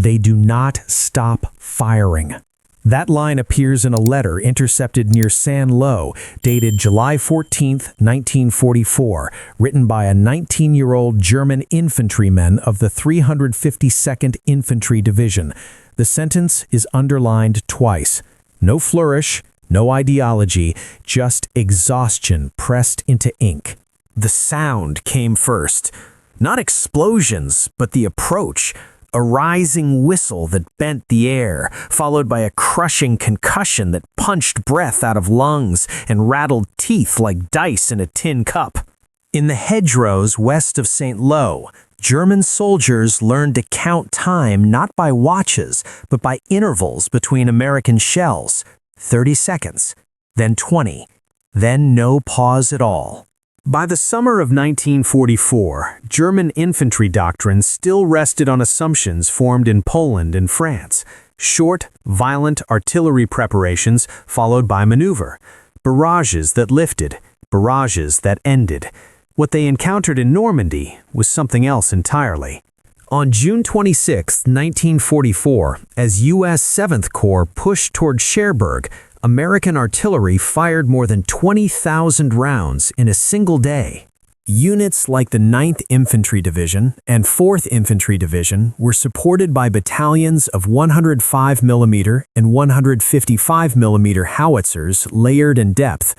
They do not stop firing. That line appears in a letter intercepted near Saint-Lô, dated July 14, 1944, written by a 19-year-old German infantryman of the 352nd Infantry Division. The sentence is underlined twice. No flourish, no ideology, just exhaustion pressed into ink. The sound came first. Not explosions, but the approach. A rising whistle that bent the air, followed by a crushing concussion that punched breath out of lungs and rattled teeth like dice in a tin cup. In the hedgerows west of Saint-Lô, German soldiers learned to count time not by watches, but by intervals between American shells. 30 seconds, then 20, then no pause at all. By the summer of 1944, German infantry doctrine still rested on assumptions formed in Poland and France. Short, violent artillery preparations followed by maneuver. Barrages that lifted, barrages that ended. What they encountered in Normandy was something else entirely. On June 26, 1944, as U.S. 7th Corps pushed toward Cherbourg, American artillery fired more than 20,000 rounds in a single day. Units like the 9th Infantry Division and 4th Infantry Division were supported by battalions of 105mm and 155mm howitzers layered in depth,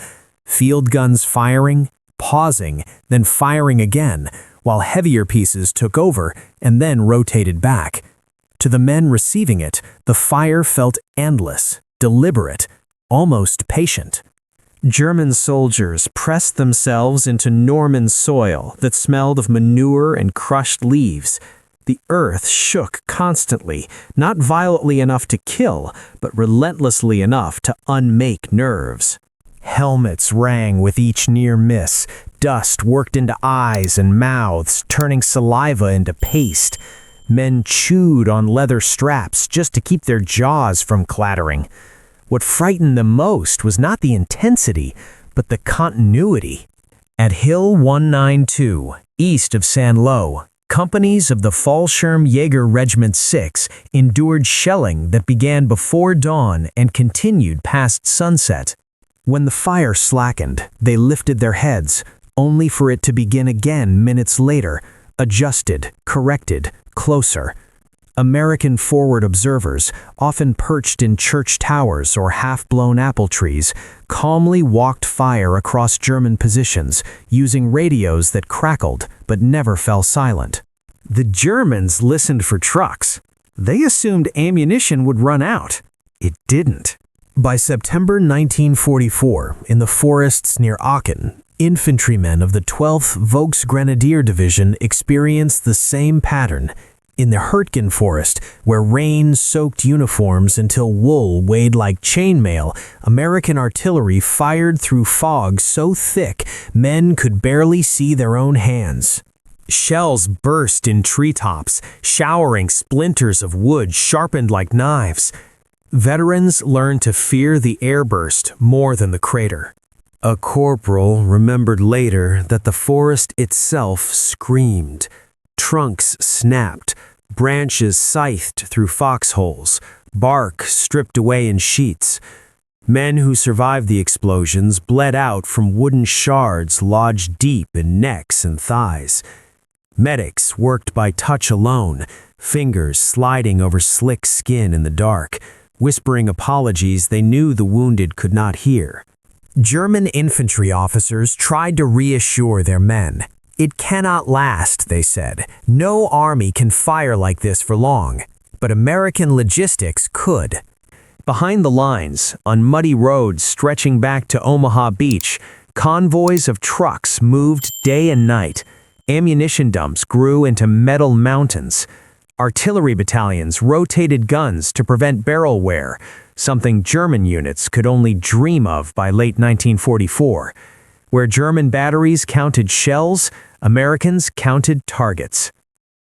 field guns firing, pausing, then firing again, while heavier pieces took over and then rotated back. To the men receiving it, the fire felt endless, deliberate, almost patient. German soldiers pressed themselves into Norman soil that smelled of manure and crushed leaves. The earth shook constantly, not violently enough to kill, but relentlessly enough to unmake nerves. Helmets rang with each near miss. Dust worked into eyes and mouths, turning saliva into paste. Men chewed on leather straps just to keep their jaws from clattering. What frightened them most was not the intensity, but the continuity. At Hill 192, east of Saint-Lô, companies of the Fallschirmjäger Regiment 6 endured shelling that began before dawn and continued past sunset. When the fire slackened, they lifted their heads, only for it to begin again minutes later, adjusted, corrected, closer. American forward observers, often perched in church towers or half-blown apple trees, calmly walked fire across German positions, using radios that crackled but never fell silent. The Germans listened for trucks. They assumed ammunition would run out. It didn't. By September 1944, in the forests near Aachen, infantrymen of the 12th Volksgrenadier Division experienced the same pattern. In the Hürtgen forest, where rain soaked uniforms until wool weighed like chainmail, American artillery fired through fog so thick men could barely see their own hands. Shells burst in treetops, showering splinters of wood sharpened like knives. Veterans learned to fear the airburst more than the crater. A corporal remembered later that the forest itself screamed. Trunks snapped, branches scythed through foxholes, bark stripped away in sheets. Men who survived the explosions bled out from wooden shards lodged deep in necks and thighs. Medics worked by touch alone, fingers sliding over slick skin in the dark, whispering apologies they knew the wounded could not hear. German infantry officers tried to reassure their men. It cannot last, they said. No army can fire like this for long. But American logistics could. Behind the lines, on muddy roads stretching back to Omaha Beach, convoys of trucks moved day and night. Ammunition dumps grew into metal mountains. Artillery battalions rotated guns to prevent barrel wear, something German units could only dream of by late 1944. Where German batteries counted shells, Americans counted targets.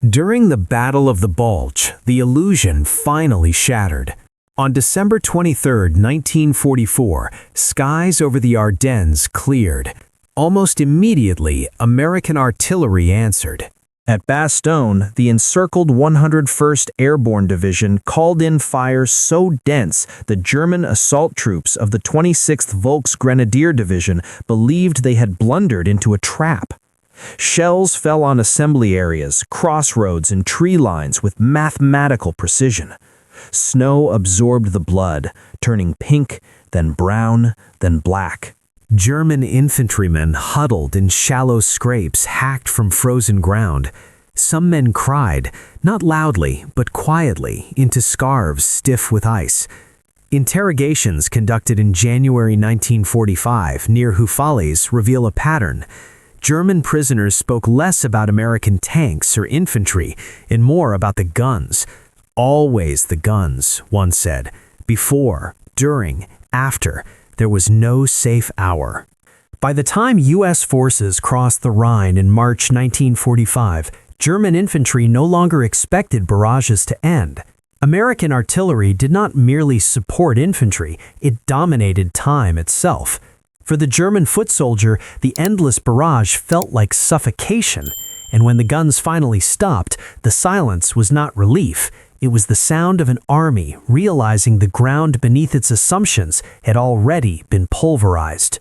During the Battle of the Bulge, the illusion finally shattered. On December 23, 1944, skies over the Ardennes cleared. Almost immediately, American artillery answered. At Bastogne, the encircled 101st Airborne Division called in fire so dense the German assault troops of the 26th Volksgrenadier Division believed they had blundered into a trap. Shells fell on assembly areas, crossroads, and tree lines with mathematical precision. Snow absorbed the blood, turning pink, then brown, then black. German infantrymen huddled in shallow scrapes hacked from frozen ground. Some men cried, not loudly, but quietly, into scarves stiff with ice. Interrogations conducted in January 1945 near Hufalles reveal a pattern. German prisoners spoke less about American tanks or infantry and more about the guns. Always the guns, one said. Before, during, after, there was no safe hour. By the time U.S. forces crossed the Rhine in March 1945, German infantry no longer expected barrages to end. American artillery did not merely support infantry, it dominated time itself. For the German foot soldier, the endless barrage felt like suffocation, and when the guns finally stopped, the silence was not relief. It was the sound of an army realizing the ground beneath its assumptions had already been pulverized.